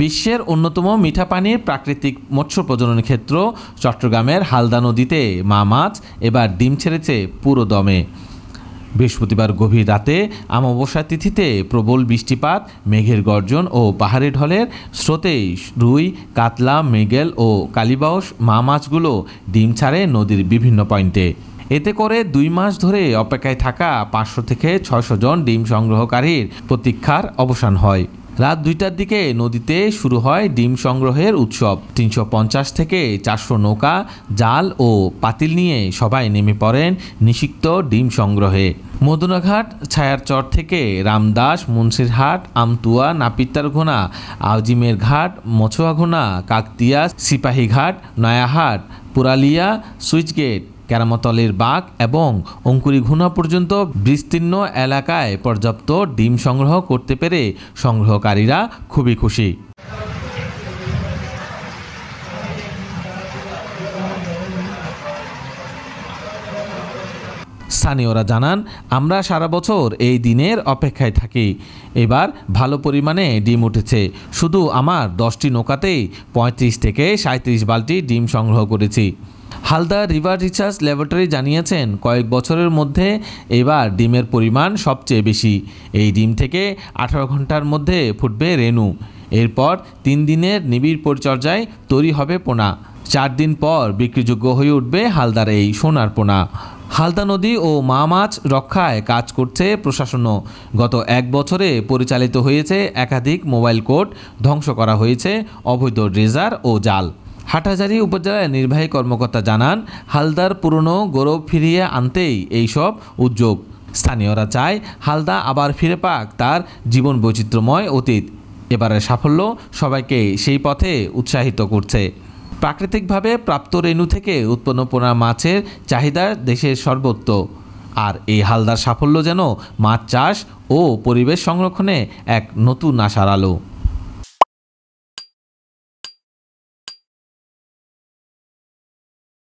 বিশ্বের অন্যতম মিঠা পানির প্রাকৃতিক মৎস্য প্রজনন ক্ষেত্র চট্টগ্রামের হালদা নদীতে মা মাছ এবার ডিম ছেড়েছে পুরো দমে। বৃহস্পতিবার গভীর রাতে অমাবস্যা তিথিতে প্রবল বৃষ্টিপাত, মেঘের গর্জন ও পাহাড়ি ঢলের স্রোতে রুই, কাতলা, মৃগেল ও কালীবাউস মা মাছগুলো ডিম ছাড়ে নদীর বিভিন্ন পয়েন্টে। এতে করে 2 মাস ধরে অপেক্ষায় থাকা 500 থেকে 600 জন ডিম সংগ্রহকারীর প্রতীক্ষার অবসান হয়। রাত 2টার দিকে নদীতে শুরু হয় ডিম সংগ্রহের উৎসব। 350 থেকে 400 নৌকা, জাল ও পাতিল নিয়ে সবাই নেমে পড়েন নিষিক্ত ডিম সংগ্রহে। মদুনাঘাট, ছায়ারচর থেকে রামদাস, মুন্সিরহাট, আমতুয়া, নাপিতারঘোনা, আজিমের ঘাট, মছুয়াঘোনা, কাকতিয়া, সিপাহীঘাট, নয়াহাট, পুরালিয়া, সুইচগেট, কেরামতলের বাগ এবং অঙ্কুরিঘোনা পর্যন্ত বিস্তীর্ণ এলাকায় পর্যাপ্ত ডিম সংগ্রহ করতে পেরে সংগ্রহকারীরা খুবই খুশি। স্থানীয়রা জানান, আমরা সারা বছর এই দিনের অপেক্ষায় থাকি। এবার ভালো পরিমাণে ডিম উঠেছে। শুধু আমার 10টি নৌকাতেই 35 থেকে 37 বালতি ডিম সংগ্রহ করেছি। হালদা রিভার রিসার্চ ল্যাবরেটরি জানিয়েছেন, কয়েক বছরের মধ্যে এবার ডিমের পরিমাণ সবচেয়ে বেশি। এই ডিম থেকে 18 ঘন্টার মধ্যে ফুটবে রেণু। এরপর 3 দিনের নিবিড় পরিচর্যায় তৈরি হবে পোনা। 4 দিন পর বিক্রিযোগ্য হয়ে উঠবে হালদার এই সোনার পোনা। হালদা নদী ও মা মাছ রক্ষায় কাজ করছে প্রশাসনও। গত 1 বছরে পরিচালিত হয়েছে একাধিক মোবাইল কোর্ট, ধ্বংস করা হয়েছে অবৈধ ড্রেজার ও জাল। হাটহাজারী উপজেলার নির্বাহী কর্মকর্তা জানান, হালদার পুরনো গৌরব ফিরিয়ে আনতেই এইসব উদ্যোগ। স্থানীয়রা চায় হালদা আবার ফিরে পাক তার জীবন বৈচিত্র্যময় অতীত। এবারের সাফল্য সবাইকে সেই পথে উৎসাহিত করছে। প্রাকৃতিকভাবে প্রাপ্ত রেণু থেকে উৎপন্ন পোনা মাছের চাহিদা দেশের সর্বত্র। আর এই হালদার সাফল্য যেন মাছ চাষ ও পরিবেশ সংরক্ষণে এক নতুন আশার আলো।